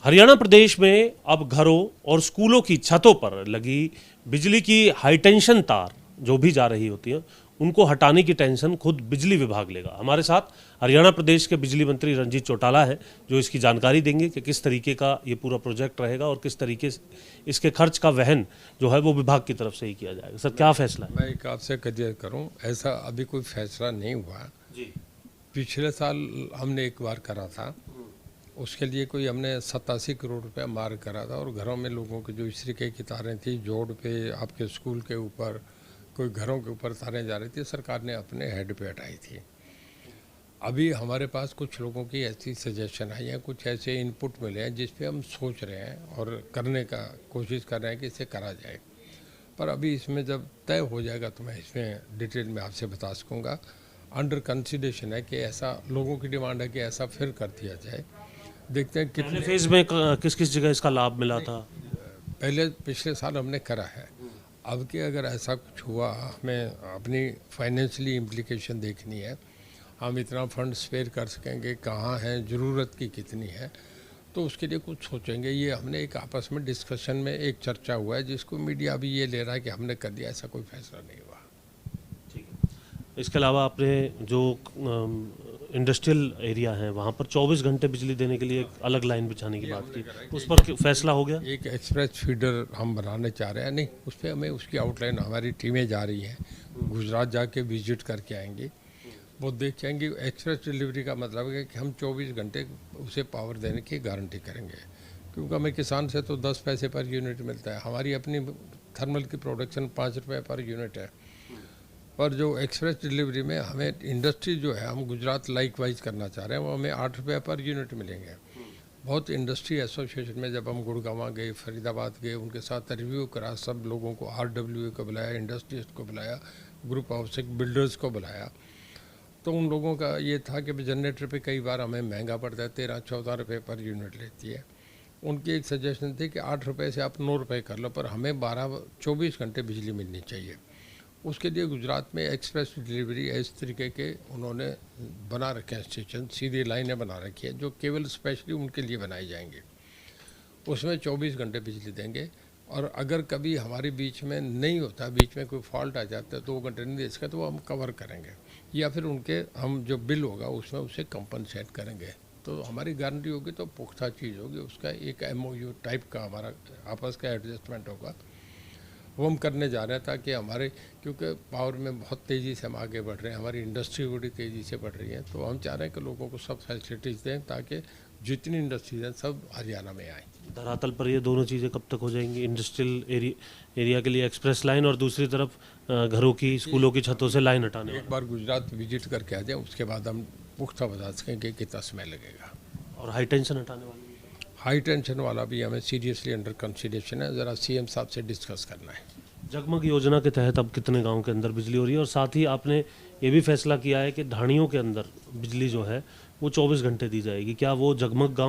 हरियाणा प्रदेश में अब घरों और स्कूलों की छतों पर लगी बिजली की हाई टेंशन तार जो भी जा रही होती हैं उनको हटाने की टेंशन खुद बिजली विभाग लेगा। हमारे साथ हरियाणा प्रदेश के बिजली मंत्री रंजीत चौटाला है जो इसकी जानकारी देंगे कि किस तरीके का ये पूरा प्रोजेक्ट रहेगा और किस तरीके से इसके खर्च का वहन जो है वो विभाग की तरफ से ही किया जाएगा। सर, क्या फैसला है? मैं एक आपसे क्लियर करूं, ऐसा अभी कोई फैसला नहीं हुआ। जी। पिछले साल हमने एक बार करा था, उसके लिए कोई हमने 87 करोड़ रुपया मार्ग करा था और घरों में लोगों की जो इस तरीके की तारें थी, जोड़ पे, आपके स्कूल के ऊपर, कोई घरों के ऊपर तारें जा रही थी, सरकार ने अपने हेड पे हटाई थी। अभी हमारे पास कुछ लोगों की ऐसी सजेशन आई है, कुछ ऐसे इनपुट मिले हैं जिस पे हम सोच रहे हैं और करने का कोशिश कर रहे हैं कि इसे करा जाए। पर अभी इसमें जब तय हो जाएगा तो मैं इसमें डिटेल में आपसे बता सकूँगा। अंडर कंसिडरेशन है कि ऐसा लोगों की डिमांड है कि ऐसा फिर कर दिया जाए। देखते हैं पहले कितने। फेज में किस किस जगह इसका लाभ मिला था? पहले पिछले साल हमने करा है। अब के अगर ऐसा कुछ हुआ, हमें अपनी फाइनेंशियली इम्प्लीकेशन देखनी है, हम इतना फंड स्पेयर कर सकेंगे, कहाँ है, ज़रूरत की कितनी है, तो उसके लिए कुछ सोचेंगे। ये हमने एक आपस में डिस्कशन में एक चर्चा हुआ है जिसको मीडिया अभी ये ले रहा है कि हमने कर दिया, ऐसा कोई फैसला नहीं हुआ। ठीक है। इसके अलावा आपने जो इंडस्ट्रियल एरिया है वहाँ पर 24 घंटे बिजली देने के लिए एक अलग लाइन बिछाने की बात की, उस पर फैसला हो गया? एक एक्सप्रेस फीडर हम बनाने चाह रहे हैं। नहीं, उस पर हमें उसकी आउटलाइन, हमारी टीमें जा रही हैं, गुजरात जाके विजिट करके आएंगे, वो देख के आएंगे। एक्सप्रेस डिलीवरी का मतलब है कि हम 24 घंटे उसे पावर देने की गारंटी करेंगे, क्योंकि हमें किसान से तो 10 पैसे पर यूनिट मिलता है, हमारी अपनी थर्मल की प्रोडक्शन 5 रुपये पर यूनिट है। पर जो एक्सप्रेस डिलीवरी में हमें इंडस्ट्री जो है, हम गुजरात लाइक वाइज करना चाह रहे हैं, वो हमें 8 रुपये पर यूनिट मिलेंगे। बहुत इंडस्ट्री एसोसिएशन में जब हम गुड़गांव गए, फरीदाबाद गए, उनके साथ रिव्यू करा, सब लोगों को, RWA को बुलाया, इंडस्ट्रियस्ट को बुलाया, ग्रुप ऑफ बिल्डर्स को बुलाया, तो उन लोगों का ये था कि जनरेटर पे कई बार हमें महंगा पड़ता है, 13-14 रुपये पर यूनिट लेती है। उनकी एक सजेशन थी कि 8 रुपये से आप 9 रुपये कर लो, पर हमें 24 घंटे बिजली मिलनी चाहिए। उसके लिए गुजरात में एक्सप्रेस डिलीवरी इस तरीके के उन्होंने बना रखे हैं, स्टेशन, सीधी लाइनें बना रखी है जो केवल स्पेशली उनके लिए बनाई जाएंगी। उसमें 24 घंटे बिजली देंगे, और अगर कभी हमारे बीच में नहीं होता, बीच में कोई फॉल्ट आ जाता है, 2 घंटे नहीं दे सके, तो वो हम कवर करेंगे, या फिर उनके हम जो बिल होगा उसमें उसे कंपनसेट करेंगे। तो हमारी गारंटी होगी तो पुख्ता चीज़ होगी, उसका एक MOU टाइप का हमारा आपस का एडजस्टमेंट होगा, वो हम करने जा रहे हैं, ताकि हमारे, क्योंकि पावर में बहुत तेज़ी से हम आगे बढ़ रहे हैं, हमारी इंडस्ट्री बड़ी तेज़ी से बढ़ रही है, तो हम चाह रहे हैं कि लोगों को सब फैसिलिटीज़ दें ताकि जितनी इंडस्ट्रीज हैं सब हरियाणा में आएँ। धरातल पर ये दोनों चीज़ें कब तक हो जाएंगी? इंडस्ट्रियल एरिया के लिए एक्सप्रेस लाइन और दूसरी तरफ घरों की, स्कूलों की छतों से लाइन हटाने एक बार गुजरात विजिट करके आ जाए, उसके बाद हम पुख्ता बता सकेंगे कितना समय लगेगा। और हाई टेंशन हटाने वाले हाई टेंशन वाला भी हमें सीरियसली अंडर कंसिडरेशन है, ज़रा CM साहब से डिस्कस करना है। जगमग योजना के तहत अब कितने गांव के अंदर बिजली हो रही है? और साथ ही आपने ये भी फैसला किया है कि ढाणियों के अंदर बिजली जो है वो 24 घंटे दी जाएगी। क्या वो जगमग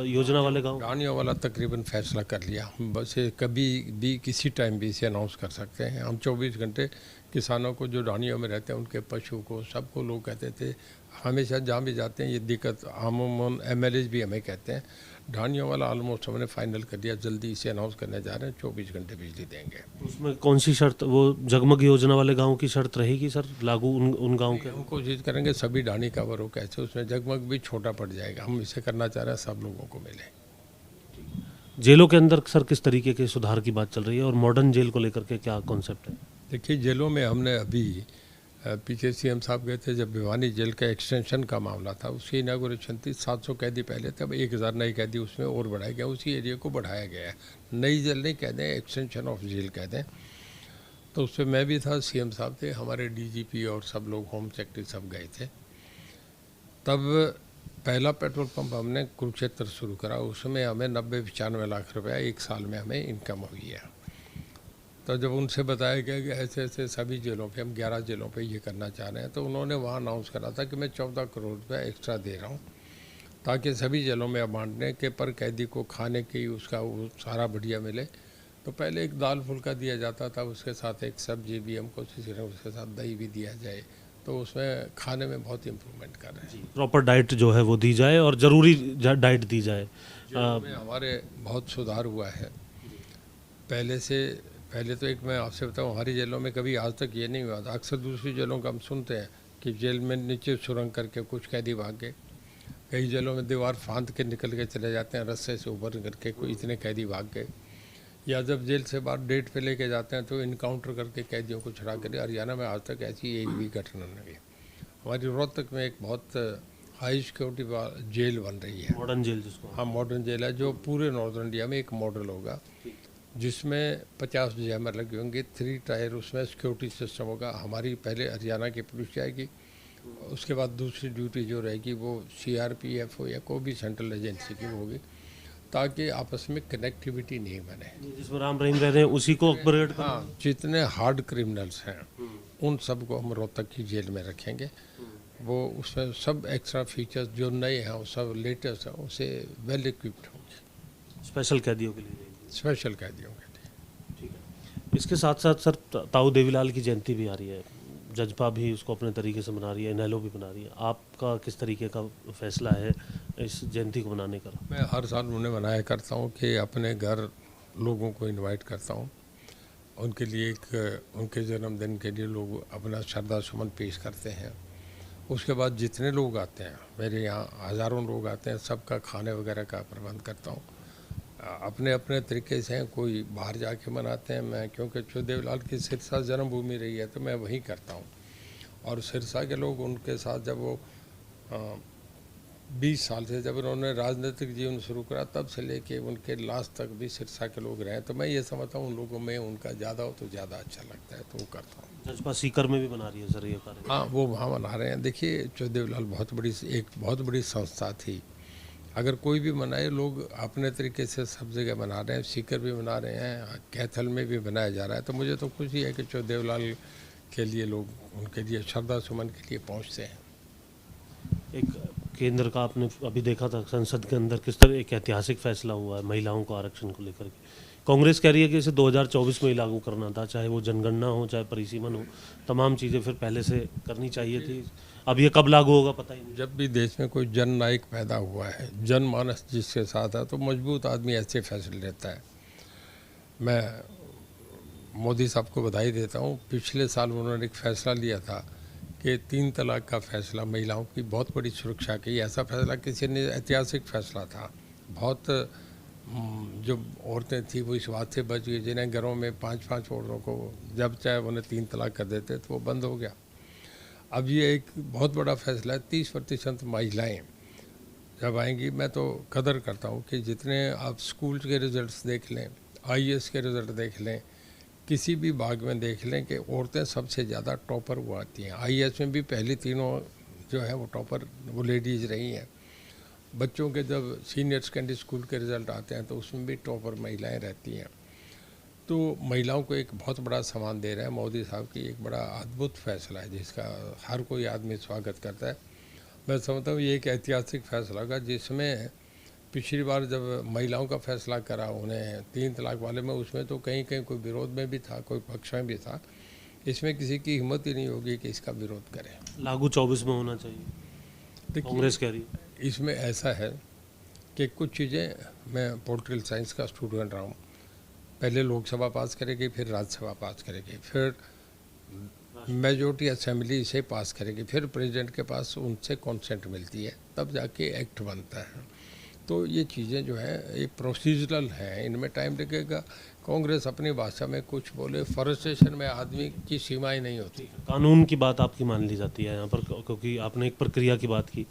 योजना वाले गांव? गाड़ियों वाला तकरीबन फैसला कर लिया, हम बस ये कभी भी किसी टाइम भी इसे अनाउंस कर सकते हैं। हम 24 घंटे किसानों को, जो ढाणियों में रहते हैं, उनके पशु को, सबको लोग कहते थे, हमेशा जहाँ भी जाते हैं ये दिक्कत, अमूमन MLAs भी हमें कहते हैं। ढाणियों वाला ऑलमोस्ट हमने फाइनल कर दिया, जल्दी इसे अनाउंस करने जा रहे हैं, 24 घंटे बिजली देंगे। उसमें कौन सी शर्त, वो जगमग योजना वाले गाँव की शर्त रहेगी सर लागू उन गाँव के? हम कोशिश करेंगे सभी ढाणी कवर हो, कैसे उसमें जगमग भी छोटा पड़ जाएगा, हम इसे करना चाह रहे हैं सब लोगों को मिले। जेलों के अंदर सर किस तरीके के सुधार की बात चल रही है और मॉडर्न जेल को लेकर के क्या कॉन्सेप्ट है? देखिए, जेलों में हमने अभी पीछे CM साहब गए थे, जब भिवानी जेल का एक्सटेंशन का मामला था, उसकी इनागोरेशन थी, 700 कैदी पहले थे, अब 1000 नए कैदी उसमें और बढ़ाया गया, उसी एरिया को बढ़ाया गया है। नई जेल नहीं कहते हैं, एक्सटेंशन ऑफ जेल कहते हैं। तो उसमें मैं भी था, CM साहब थे, हमारे DGP और सब लोग, होम सेक्रेटरी सब गए थे। तब पहला पेट्रोल पंप हमने कुरुक्षेत्र शुरू करा, उसमें हमें 90-95 लाख रुपया एक साल में हमें इनकम हुई है। तो जब उनसे बताया गया कि ऐसे ऐसे सभी जेलों पे, हम 11 जेलों पे ये करना चाह रहे हैं, तो उन्होंने वहाँ अनाउंस करा था कि मैं 14 करोड़ रुपया एक्स्ट्रा दे रहा हूँ, ताकि सभी जेलों में अब बांटने के, पर कैदी को खाने की उसका वो सारा बढ़िया मिले। तो पहले एक दाल फुल्का दिया जाता था, उसके साथ एक सब्जी भी हम कोशिश करें, उसके साथ दही भी दिया जाए, तो उसमें खाने में बहुत इम्प्रूवमेंट कर रहे हैं। प्रॉपर डाइट जो है वो दी जाए और ज़रूरी डाइट दी जाए। जेलों में हमारे बहुत सुधार हुआ है पहले तो एक मैं आपसे बताऊं, हमारी जेलों में कभी आज तक ये नहीं हुआ था। अक्सर दूसरी जेलों का हम सुनते हैं कि जेल में नीचे सुरंग करके कुछ कैदी भाग गए, कई जेलों में दीवार फांद के निकल के चले जाते हैं, रस्से से ऊपर करके कोई इतने कैदी भाग गए, या जब जेल से बाहर डेट पे लेके जाते हैं तो इनकाउंटर करके कैदियों को छुड़ा कर। हरियाणा में आज तक ऐसी एक भी घटना नहीं है। हमारी रोहतक में एक बहुत हाई सिक्योरिटी जेल बन रही है, मॉडर्न जेल जिसको। हाँ मॉडर्न जेल है, जो पूरे नॉर्दर्न इंडिया में एक मॉडल होगा, जिसमें 50 जैमर लगे होंगे, 3 टायर उसमें सिक्योरिटी सिस्टम होगा। हमारी पहले हरियाणा की पुलिस जाएगी, उसके बाद दूसरी ड्यूटी जो रहेगी वो CRPF हो या कोई भी सेंट्रल एजेंसी की होगी, ताकि आपस में कनेक्टिविटी नहीं बने। जिसमें राम रहीम रह रहे हैं उसी को अपग्रेड। हाँ, जितने हार्ड क्रिमिनल्स हैं उन सब को हम रोहतक की जेल में रखेंगे। वो उसमें सब एक्स्ट्रा फीचर्स जो नए हैं वो सब लेटेस्ट हैं, उसे वेल इक्विप्ड होंगे, स्पेशल कैदियों के लिए। स्पेशल कैदियों के लिए। ठीक है। इसके साथ साथ सर ताऊ देवीलाल की जयंती भी आ रही है, जजपा भी उसको अपने तरीके से मना रही है, इनेलो भी मना रही है। आपका किस तरीके का फैसला है इस जयंती को मनाने का? मैं हर साल उन्हें मनाया करता हूँ कि अपने घर लोगों को इनवाइट करता हूँ, उनके लिए उनके जन्मदिन के लिए लोग अपना श्रद्धा सुमन पेश करते हैं। उसके बाद जितने लोग आते हैं, मेरे यहाँ हज़ारों लोग आते हैं, सबका खाने वगैरह का प्रबंध करता हूँ। अपने अपने तरीके से हैं, कोई बाहर जाके मनाते हैं, मैं क्योंकि देवीलाल की सिरसा जन्मभूमि रही है तो मैं वहीं करता हूँ। और सिरसा के लोग उनके साथ जब वो 20 साल से जब उन्होंने राजनीतिक जीवन शुरू करा तब से लेके उनके लास्ट तक भी सिरसा के लोग रहे, तो मैं ये समझता हूँ उन लोगों में उनका ज़्यादा हो तो ज़्यादा अच्छा लगता है, तो वो करता हूँ। जजपा सीकर में भी बना रही है सर ये कार्य? हाँ, वो वहाँ मना रहे हैं। देखिए देवीलाल एक बहुत बड़ी संस्था थी, अगर कोई भी मनाए, लोग अपने तरीके से सब जगह मना रहे हैं, सीकर भी मना रहे हैं, कैथल में भी मनाया जा रहा है, तो मुझे तो खुशी है कि देवीलाल के लिए लोग उनके लिए श्रद्धा सुमन के लिए पहुँचते हैं। एक केंद्र का आपने अभी देखा था संसद के अंदर किस तरह एक ऐतिहासिक फैसला हुआ है महिलाओं को आरक्षण को लेकर के। कांग्रेस कह रही है कि इसे 2024 में ही लागू करना था, चाहे वो जनगणना हो चाहे परिसीमन हो, तमाम चीज़ें फिर पहले से करनी चाहिए थी। अब ये कब लागू होगा पता ही नहीं। जब भी देश में कोई जननायक पैदा हुआ है, जनमानस जिसके साथ है, तो मजबूत आदमी ऐसे फैसले लेता है। मैं मोदी साहब को बधाई देता हूँ, पिछले साल उन्होंने एक फ़ैसला लिया था कि 3 तलाक का फ़ैसला महिलाओं की बहुत बड़ी सुरक्षा की। ऐसा फैसला किसी ने, ऐतिहासिक फ़ैसला था। बहुत जो औरतें थी वो इस बात से बच गई, जिन्हें घरों में 5-5 औरतों को जब चाहे उन्हें 3 तलाक कर देते तो वो बंद हो गया। अब ये एक बहुत बड़ा फैसला है। 30% महिलाएं जब आएंगी, मैं तो कदर करता हूँ कि जितने आप स्कूल के रिजल्ट्स देख लें, IAS के रिज़ल्ट देख लें, किसी भी भाग में देख लें कि औरतें सबसे ज़्यादा टॉपर वो आती हैं। IAS में भी पहली तीनों जो है वो टॉपर वो लेडीज़ रही हैं। बच्चों के जब सीनियर सेकेंडरी स्कूल के रिज़ल्ट आते हैं तो उसमें भी टॉपर महिलाएं रहती हैं। तो महिलाओं को एक बहुत बड़ा सम्मान दे रहा है मोदी साहब की, एक बड़ा अद्भुत फैसला है जिसका हर कोई आदमी स्वागत करता है। मैं समझता हूँ ये एक ऐतिहासिक फैसला होगा, जिसमें पिछली बार जब महिलाओं का फैसला करा उन्हें 3 तलाक वाले में, उसमें तो कहीं कहीं कोई विरोध में भी था, कोई पक्ष में भी था। इसमें किसी की हिम्मत ही नहीं होगी कि इसका विरोध करे। लागू 24 में होना चाहिए कांग्रेस कह रही है। इसमें ऐसा है कि कुछ चीज़ें, मैं पॉलिटिकल साइंस का स्टूडेंट रहा हूँ, पहले लोकसभा पास करेगी, फिर राज्यसभा पास करेगी, फिर मेजॉरिटी असेंबली इसे पास करेगी, फिर प्रेसिडेंट के पास उनसे कॉन्सेंट मिलती है, तब जाके एक्ट बनता है। तो ये चीज़ें जो है ये प्रोसीजरल हैं, इनमें टाइम लगेगा। कांग्रेस अपनी भाषा में कुछ बोले, फॉरेस्टेशन में आदमी की सीमाएं नहीं होती। कानून की बात आपकी मान ली जाती है यहाँ पर, क्योंकि आपने एक प्रक्रिया की बात की।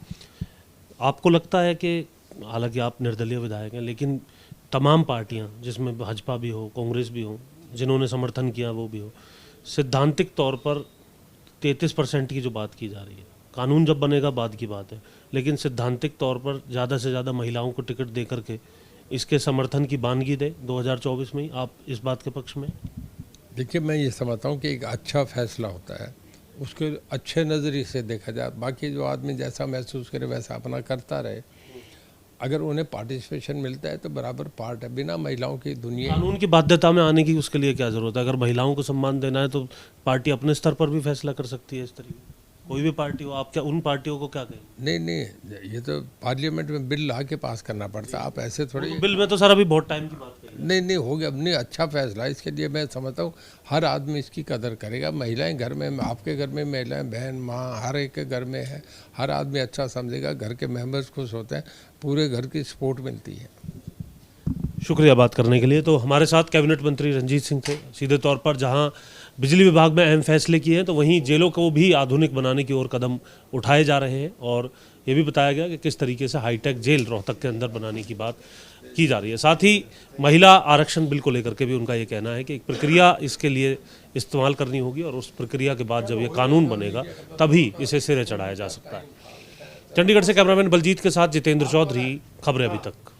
आपको लगता है कि हालांकि आप निर्दलीय विधायक हैं, लेकिन तमाम पार्टियां जिसमें भाजपा भी हो, कांग्रेस भी हो, जिन्होंने समर्थन किया वो भी हो, सैद्धांतिक तौर पर 33% की जो बात की जा रही है, कानून जब बनेगा बाद की बात है, लेकिन सैद्धांतिक तौर पर ज़्यादा से ज़्यादा महिलाओं को टिकट दे करके इसके समर्थन की बानगी दे 2024 में ही, आप इस बात के पक्ष में? देखिए, मैं ये समझता हूँ कि एक अच्छा फैसला होता है, उसके अच्छे नज़रिए से देखा जाए। बाकी जो आदमी जैसा महसूस करे वैसा अपना करता रहे। अगर उन्हें पार्टिसिपेशन मिलता है तो बराबर पार्ट है। बिना महिलाओं की दुनिया, कानून की बाध्यता में आने की उसके लिए क्या ज़रूरत है? अगर महिलाओं को सम्मान देना है तो पार्टी अपने स्तर पर भी फैसला कर सकती है इस तरीके। कोई भी पार्टी हो, आप क्या उन पार्टियों को क्या कहें? नहीं, ये तो पार्लियामेंट में बिल ला के पास करना पड़ता है, आप ऐसे थोड़ी। बिल में तो सर अभी बहुत टाइम की बात कही। नहीं हो गया, अब नहीं, अच्छा फैसला है। इसके लिए मैं समझता हूँ हर आदमी इसकी कदर करेगा। महिलाएं घर में, आपके घर में महिलाएं, बहन, माँ, हर एक के घर में है, हर आदमी अच्छा समझेगा, घर के मेंबर्स खुश होते हैं, पूरे घर की सपोर्ट मिलती है। शुक्रिया बात करने के लिए। तो हमारे साथ कैबिनेट मंत्री रंजीत सिंह थे। सीधे तौर पर जहां बिजली विभाग में अहम फैसले किए हैं, तो वहीं जेलों को भी आधुनिक बनाने की ओर कदम उठाए जा रहे हैं, और ये भी बताया गया कि किस तरीके से हाईटेक जेल रोहतक के अंदर बनाने की बात की जा रही है। साथ ही महिला आरक्षण बिल को लेकर के भी उनका ये कहना है कि एक प्रक्रिया इसके लिए इस्तेमाल करनी होगी, और उस प्रक्रिया के बाद जब ये कानून बनेगा तभी इसे सिरे चढ़ाया जा सकता है। चंडीगढ़ से कैमरामैन बलजीत के साथ जितेंद्र चौधरी, खबरें अभी तक।